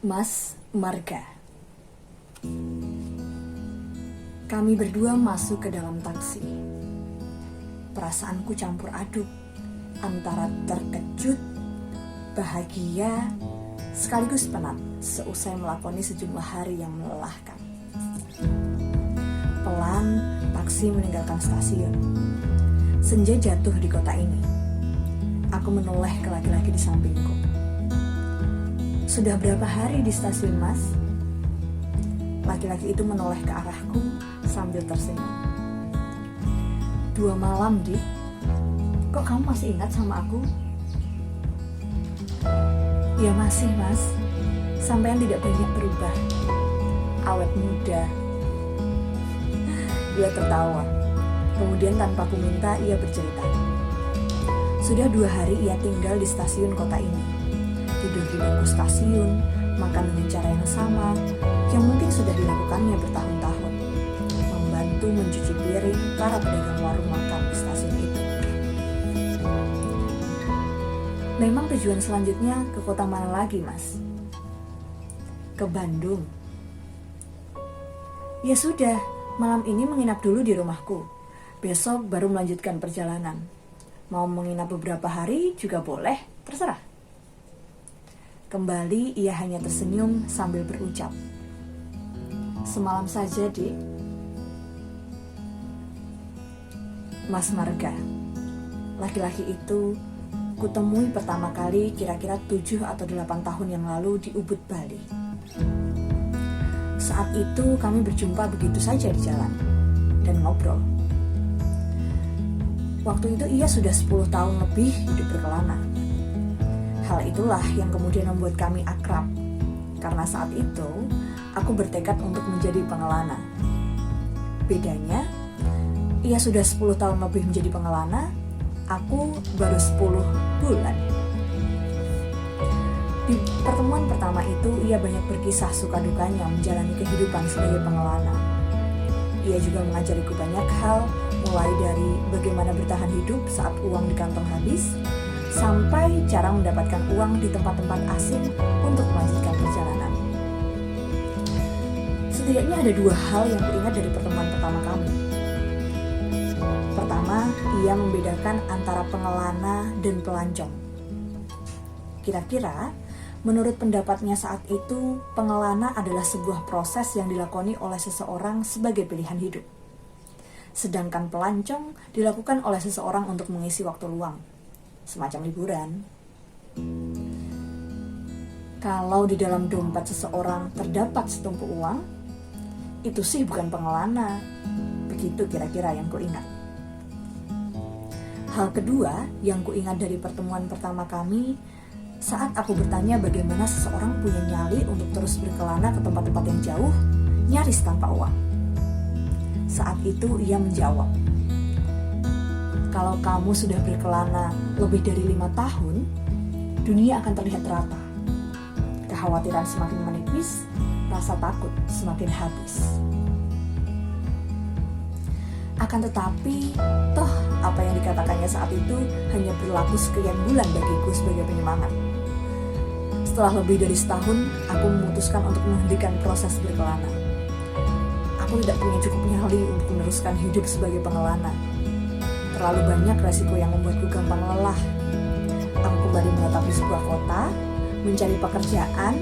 Mas Marga. Kami berdua masuk ke dalam taksi. Perasaanku campur aduk antara terkejut, bahagia, sekaligus penat seusai melakoni sejumlah hari yang melelahkan. Pelan, taksi meninggalkan stasiun. Senja jatuh di kota ini. Aku menoleh ke laki-laki di sampingku. "Sudah berapa hari di stasiun, Mas?" Laki-laki itu menoleh ke arahku sambil tersenyum. "2 malam, Dik. Kok kamu masih ingat sama aku?" "Ya masih, Mas. Sampean tidak banyak berubah. Awet muda." Dia tertawa. Kemudian tanpa ku minta, ia bercerita. Sudah 2 hari ia tinggal di stasiun kota ini. Tidur di bangku stasiun, makan dengan cara yang sama, yang mungkin sudah dilakukannya bertahun-tahun. Membantu mencuci piring para pedagang warung makan di stasiun itu. "Memang tujuan selanjutnya ke kota mana lagi, Mas?" "Ke Bandung." "Ya sudah, malam ini menginap dulu di rumahku. Besok baru melanjutkan perjalanan. Mau menginap beberapa hari juga boleh, terserah." Kembali ia hanya tersenyum sambil berucap, "Semalam saja, Dik." Mas Marga. Laki-laki itu kutemui pertama kali kira-kira 7 atau 8 tahun yang lalu di Ubud, Bali. Saat itu kami berjumpa begitu saja di jalan dan ngobrol. Waktu itu ia sudah 10 tahun lebih hidup berkelana. Hal itulah yang kemudian membuat kami akrab, karena saat itu aku bertekad untuk menjadi pengelana. Bedanya, ia sudah 10 tahun lebih menjadi pengelana, aku baru 10 bulan. Di pertemuan pertama itu, ia banyak berkisah suka dukanya menjalani kehidupan sebagai pengelana. Ia juga mengajariku banyak hal, mulai dari bagaimana bertahan hidup saat uang di kantong habis, sampai cara mendapatkan uang di tempat-tempat asing untuk melanjutkan perjalanan. Setidaknya ada 2 hal yang kuingat dari pertemuan pertama kami. Pertama, ia membedakan antara pengelana dan pelancong. Kira-kira, menurut pendapatnya saat itu, pengelana adalah sebuah proses yang dilakoni oleh seseorang sebagai pilihan hidup. Sedangkan pelancong dilakukan oleh seseorang untuk mengisi waktu luang, semacam liburan. Kalau di dalam dompet seseorang terdapat setumpuk uang, itu sih bukan pengelana. Begitu kira-kira yang kuingat. Hal kedua yang kuingat dari pertemuan pertama kami, saat aku bertanya bagaimana seseorang punya nyali untuk terus berkelana ke tempat-tempat yang jauh, nyaris tanpa uang. Saat itu ia menjawab, "Kalau kamu sudah berkelana lebih dari 5 tahun, dunia akan terlihat rata. Kekhawatiran semakin menipis, rasa takut semakin habis. Akan tetapi, toh apa yang dikatakannya saat itu hanya berlaku sekian bulan bagiku sebagai penyemangat. Setelah lebih dari setahun, aku memutuskan untuk menghentikan proses berkelana. Aku tidak punya cukup nyali untuk meneruskan hidup sebagai pengelana. Terlalu banyak resiko yang membuatku gampang lelah. Aku kembali menetap di sebuah kota, mencari pekerjaan.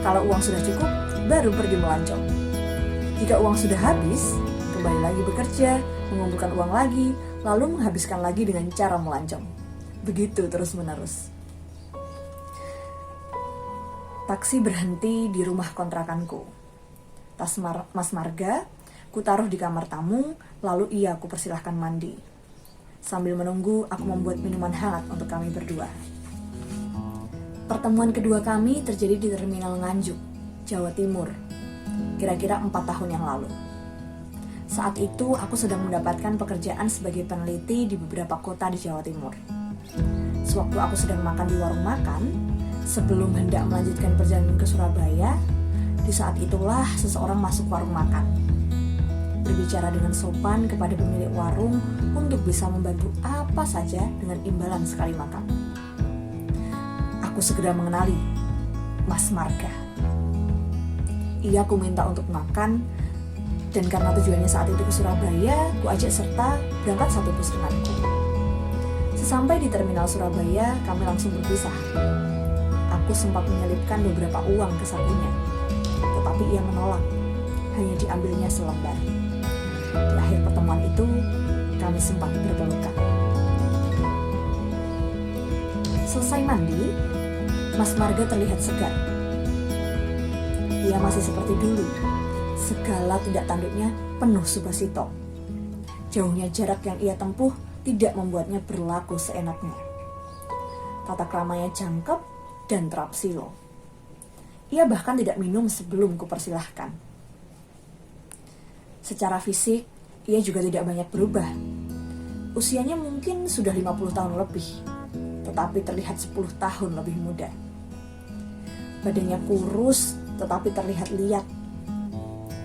Kalau uang sudah cukup, baru pergi melancong. Jika uang sudah habis, kembali lagi bekerja, mengumpulkan uang lagi, lalu menghabiskan lagi dengan cara melancong. Begitu terus-menerus." Taksi berhenti di rumah kontrakanku. Tas Mas Marga kutaruh di kamar tamu, lalu ia aku persilahkan mandi. Sambil menunggu, aku membuat minuman hangat untuk kami berdua. Pertemuan kedua kami terjadi di Terminal Nganjuk, Jawa Timur, kira-kira 4 tahun yang lalu. Saat itu aku sedang mendapatkan pekerjaan sebagai peneliti di beberapa kota di Jawa Timur. Sewaktu aku sedang makan di warung makan, sebelum hendak melanjutkan perjalanan ke Surabaya, di saat itulah seseorang masuk warung makan. Berbicara dengan sopan kepada pemilik warung untuk bisa membantu apa saja dengan imbalan sekali makan. Aku segera mengenali, Mas Marga. Ia ku minta untuk makan, dan karena tujuannya saat itu ke Surabaya, ku ajak serta berangkat satu bus denganku. Sesampai di terminal Surabaya, kami langsung berpisah. Aku sempat menyelipkan beberapa uang ke sakunya, tetapi ia menolak, hanya diambilnya selembar. Di akhir pertemuan itu, kami sempat berpelukan. Selesai mandi, Mas Marga terlihat segar. Ia masih seperti dulu, segala tindak tanduknya penuh sukacita. Jauhnya jarak yang ia tempuh tidak membuatnya berlaku seenaknya. Tata kramanya jangkep dan terapsilo. Ia bahkan tidak minum sebelum kupersilahkan. Secara fisik, ia juga tidak banyak berubah. Usianya mungkin sudah 50 tahun lebih, tetapi terlihat 10 tahun lebih muda. Badannya kurus, tetapi terlihat liat.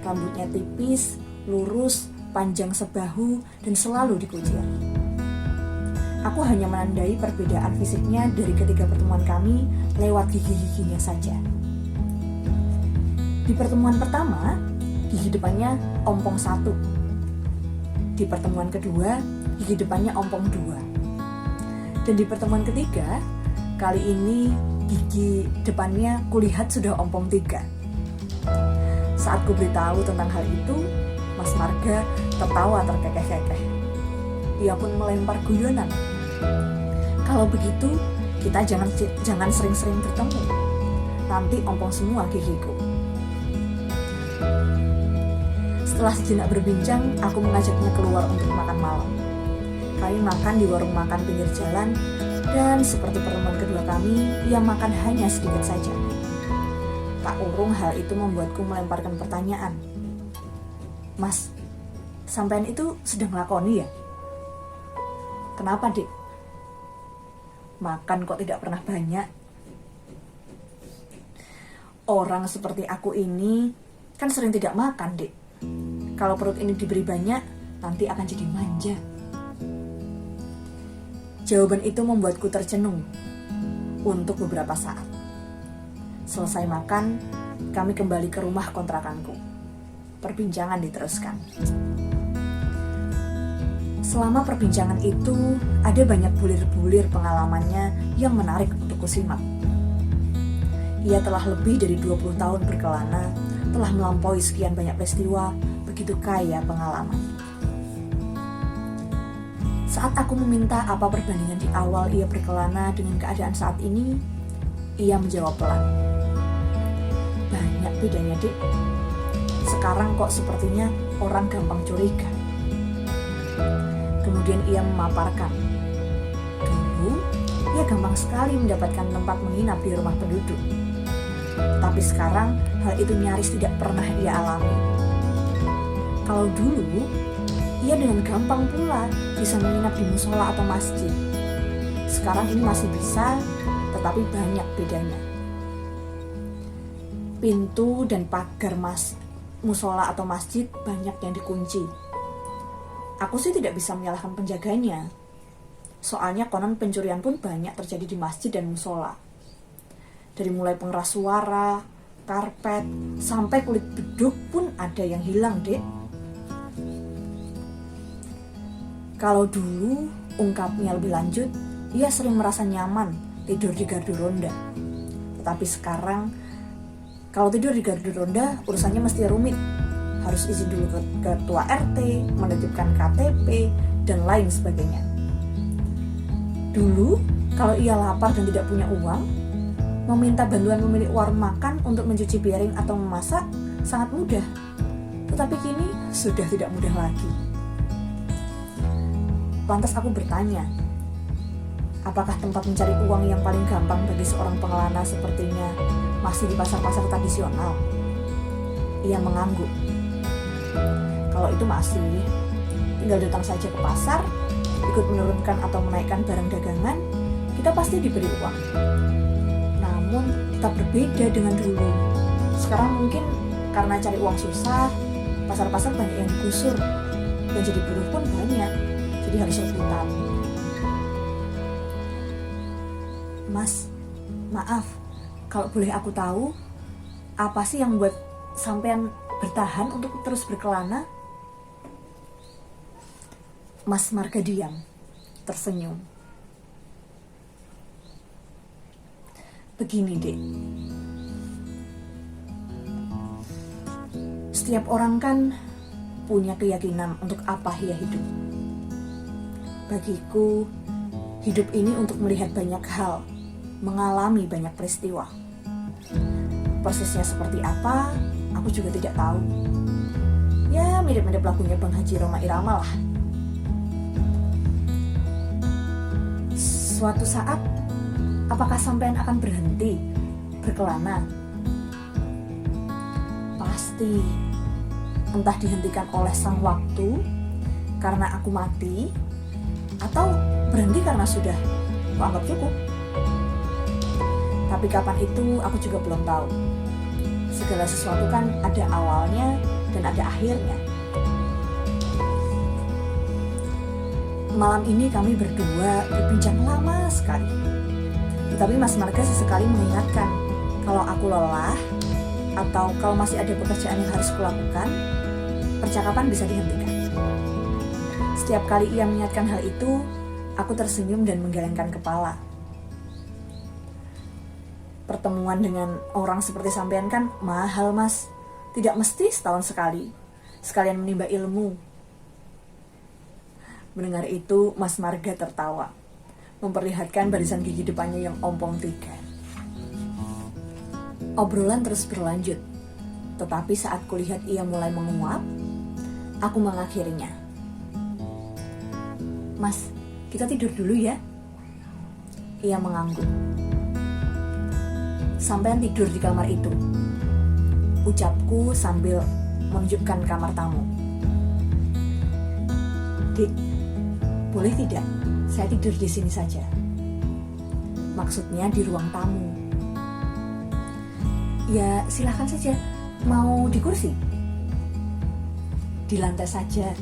Rambutnya tipis, lurus, panjang sebahu, dan selalu dikucir. Aku hanya menandai perbedaan fisiknya dari ketiga pertemuan kami lewat gigi-giginya saja. Di pertemuan pertama, gigi depannya ompong 1. Di pertemuan kedua, gigi depannya ompong 2. Dan di pertemuan ketiga, kali ini gigi depannya kulihat sudah ompong 3. Saat ku beritahu tentang hal itu, Mas Marga tertawa terkekeh-kekeh. Ia pun melempar guyonan. Kalau begitu, kita jangan sering-sering bertemu. Nanti ompong semua gigiku. Setelah sejenak berbincang, aku mengajaknya keluar untuk makan malam. Kami makan di warung makan pinggir jalan, dan seperti pertemuan kedua kami, ia makan hanya sedikit saja. Tak urung hal itu membuatku melemparkan pertanyaan. Mas, sampean itu sedang lakoni ya? Kenapa, Dik? Makan kok tidak pernah banyak? Orang seperti aku ini kan sering tidak makan, Dik. Kalau perut ini diberi banyak, nanti akan jadi manja. Jawaban itu membuatku tercenung untuk beberapa saat. Selesai makan, kami kembali ke rumah kontrakanku. Perbincangan diteruskan. Selama perbincangan itu, ada banyak bulir-bulir pengalamannya yang menarik untuk kusimak. Ia telah lebih dari 20 tahun berkelana, telah melampaui sekian banyak peristiwa, begitu kaya pengalaman. Saat aku meminta apa perbandingan di awal ia berkelana dengan keadaan saat ini, ia menjawab pelan. Banyak bedanya, Dik. Sekarang kok sepertinya orang gampang curiga. Kemudian ia memaparkan. Dulu, ia gampang sekali mendapatkan tempat menginap di rumah penduduk. Tapi sekarang, hal itu nyaris tidak pernah ia alami. Kalau dulu, ia dengan gampang pula bisa menginap di musola atau masjid. Sekarang ini masih bisa, tetapi banyak bedanya. Pintu dan pagar musola atau masjid banyak yang dikunci. Aku sih tidak bisa menyalahkan penjaganya. Soalnya konon pencurian pun banyak terjadi di masjid dan musola. Dari mulai pengeras suara, karpet, sampai kulit beduk pun ada yang hilang, Dek. Kalau dulu, ungkapnya lebih lanjut, ia sering merasa nyaman tidur di gardu ronda. Tetapi sekarang, kalau tidur di gardu ronda, urusannya mesti rumit. Harus izin dulu ke ketua RT, menitipkan KTP, dan lain sebagainya. Dulu, kalau ia lapar dan tidak punya uang, meminta bantuan pemilik warung makan untuk mencuci piring atau memasak sangat mudah. Tetapi kini sudah tidak mudah lagi. Lantas aku bertanya, apakah tempat mencari uang yang paling gampang bagi seorang pengelana sepertinya masih di pasar-pasar tradisional? Ia mengangguk. Kalau itu masih, tinggal datang saja ke pasar, ikut menurunkan atau menaikkan barang dagangan, kita pasti diberi uang. Namun tetap berbeda dengan dulu. Sekarang mungkin karena cari uang susah, pasar-pasar banyak yang digusur, dan jadi buruh pun banyak, jadi harus rebutan. Mas, maaf, Kalau boleh aku tahu, apa sih yang buat sampean bertahan untuk terus berkelana? Mas Marga diam, tersenyum. Begini, Dek. Setiap orang kan punya keyakinan untuk apa ia hidup. Bagiku, hidup ini untuk melihat banyak hal, mengalami banyak peristiwa. Persisnya seperti apa, aku juga tidak tahu. Ya, mirip-mirip lagunya Bang Haji Rhoma Irama lah. Suatu saat, apakah sampean akan berhenti berkelana? Pasti, entah dihentikan oleh sang waktu karena aku mati, atau berhenti karena sudah kuanggap cukup. Tapi kapan itu aku juga belum tahu. Segala sesuatu kan ada awalnya dan ada akhirnya. Malam ini kami berdua berbincang lama sekali. Tetapi Mas Marga sesekali mengingatkan kalau aku lelah atau kalau masih ada pekerjaan yang harus kulakukan, percakapan bisa dihentikan. Setiap kali ia mengingatkan hal itu, aku tersenyum dan menggelengkan kepala. Pertemuan dengan orang seperti sampean kan mahal, Mas. Tidak mesti setahun sekali. Sekalian menimba ilmu. Mendengar itu, Mas Marga tertawa, memperlihatkan barisan gigi depannya yang ompong 3. Obrolan terus berlanjut, tetapi saat kulihat ia mulai menguap, aku mengakhirinya. Mas, kita tidur dulu ya. Ia mengangguk. Sampean tidur di kamar itu, ucapku sambil menunjukkan kamar tamu. Dik, boleh tidak saya tidur di sini saja? Maksudnya di ruang tamu. Ya silahkan saja. Mau di kursi? Di lantai saja.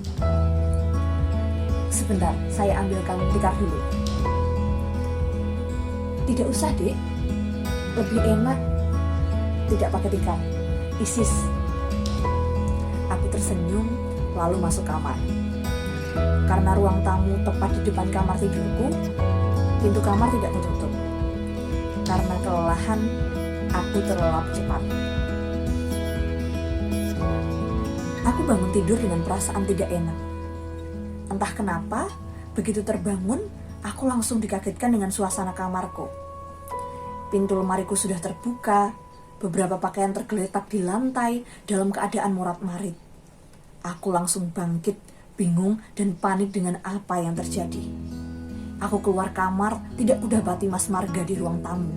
Sebentar, saya ambilkan tikar dulu. Tidak usah, Dek. Lebih enak tidak pakai tikar. Isis. Aku tersenyum lalu masuk kamar. Karena ruang tamu tepat di depan kamar tidurku, pintu kamar tidak tertutup. Karena kelelahan, aku terlelap cepat. Aku bangun tidur dengan perasaan tidak enak. Entah kenapa, begitu terbangun, aku langsung dikagetkan dengan suasana kamarku. Pintu lemariku sudah terbuka, beberapa pakaian tergeletak di lantai dalam keadaan morat-marit. Aku langsung bangkit, bingung dan panik dengan apa yang terjadi. Aku keluar kamar, tidak kudapati Mas Marga di ruang tamu.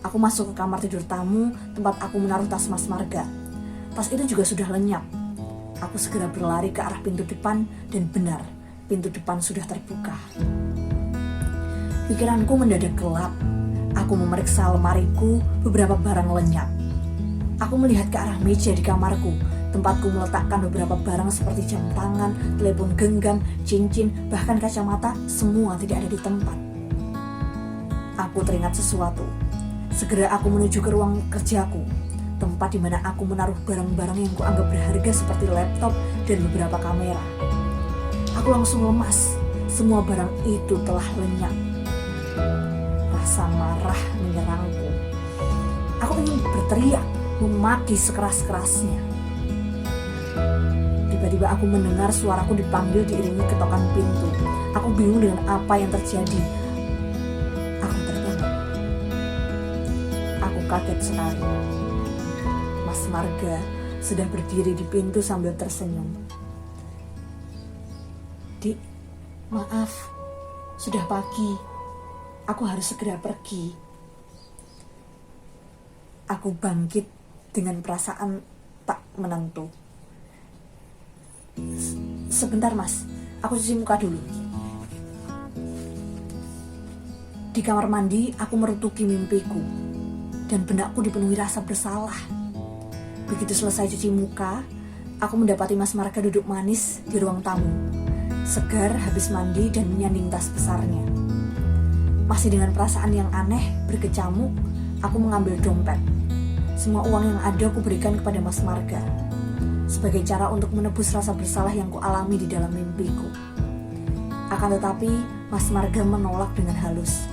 Aku masuk ke kamar tidur tamu, tempat aku menaruh tas Mas Marga. Tas itu juga sudah lenyap. Aku segera berlari ke arah pintu depan dan benar, pintu depan sudah terbuka. Pikiranku mendadak gelap. Aku memeriksa lemariku, beberapa barang lenyap. Aku melihat ke arah meja di kamarku, tempatku meletakkan beberapa barang seperti jam tangan, telepon genggam, cincin, bahkan kacamata, semua tidak ada di tempat. Aku teringat sesuatu. Segera aku menuju ke ruang kerjaku, tempat di mana aku menaruh barang-barang yang kuanggap berharga seperti laptop dan beberapa kamera. Aku langsung lemas, semua barang itu telah lenyap. Rasa marah menyerangku. Aku ingin berteriak, memaki sekeras-kerasnya. Tiba-tiba aku mendengar suaraku dipanggil diiringi ketokan pintu. Aku bingung dengan apa yang terjadi. Aku terbangun. Aku kaget sekali. Mas Marga sudah berdiri di pintu sambil tersenyum. Dik, maaf, sudah pagi. Aku harus segera pergi. Aku bangkit dengan perasaan tak menentu. Sebentar Mas, aku cuci muka dulu. Di kamar mandi, aku merutuki mimpiku. Dan benakku dipenuhi rasa bersalah. Begitu selesai cuci muka, aku mendapati Mas Marga duduk manis di ruang tamu, segar habis mandi dan menyanding tas besarnya. Masih dengan perasaan yang aneh berkecamuk, Aku mengambil dompet. Semua uang yang ada aku berikan kepada Mas Marga sebagai cara untuk menebus rasa bersalah yang kualami di dalam mimpiku. Akan tetapi, Mas Marga menolak dengan halus.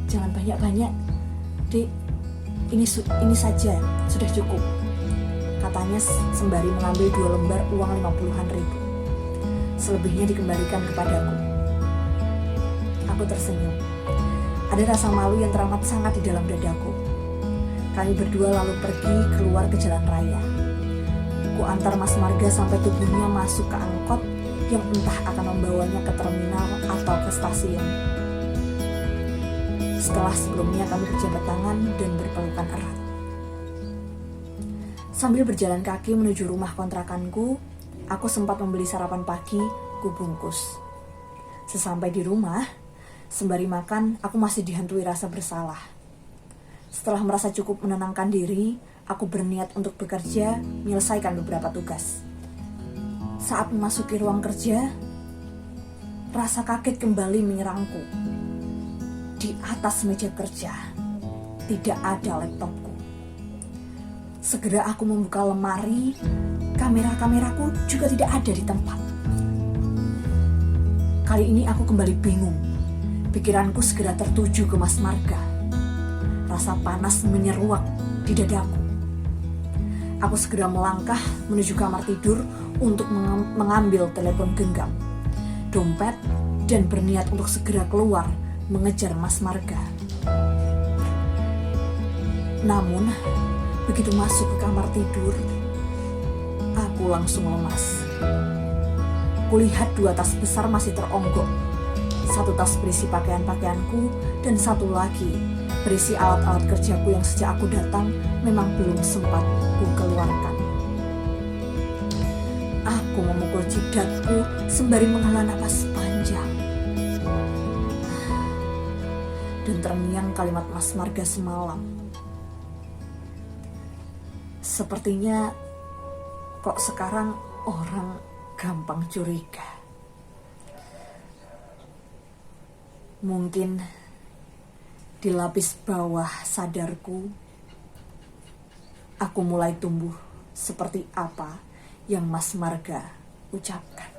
"Jangan banyak-banyak, Dek. Ini saja, sudah cukup," katanya sembari mengambil 2 lembar uang 50-an ribu. Selebihnya dikembalikan kepadaku. Aku tersenyum. Ada rasa malu yang teramat sangat di dalam dadaku. Kami berdua lalu pergi keluar ke jalan raya. Ku antar Mas Marga sampai tubuhnya masuk ke angkot yang entah akan membawanya ke terminal atau ke stasiun. Setelah sebelumnya kami berjabat tangan dan berpelukan erat. Sambil berjalan kaki menuju rumah kontrakanku, aku sempat membeli sarapan pagi, ku bungkus. Sesampai di rumah, sembari makan, aku masih dihantui rasa bersalah. Setelah merasa cukup menenangkan diri, aku berniat untuk bekerja, menyelesaikan beberapa tugas. Saat memasuki ruang kerja, rasa kaget kembali menyerangku. Di atas meja kerja, tidak ada laptopku. Segera aku membuka lemari, kamera-kameraku juga tidak ada di tempat. Kali ini aku kembali bingung. Pikiranku segera tertuju ke Mas Marga. Rasa panas menyeruak di dadaku. Aku segera melangkah menuju kamar tidur untuk mengambil telepon genggam, dompet, dan berniat untuk segera keluar mengejar Mas Marga. Namun, begitu masuk ke kamar tidur, aku langsung lemas. Kulihat 2 tas besar masih teronggok. Satu tas berisi pakaian-pakaianku dan satu lagi berisi alat-alat kerjaku yang sejak aku datang memang belum sempat ku keluarkan. Aku memukul jidatku sembari menghela napas panjang. Dan terngiang kalimat Mas Marga semalam. Sepertinya kok sekarang orang gampang curiga. Mungkin di lapis bawah sadarku, aku mulai tumbuh seperti apa yang Mas Marga ucapkan.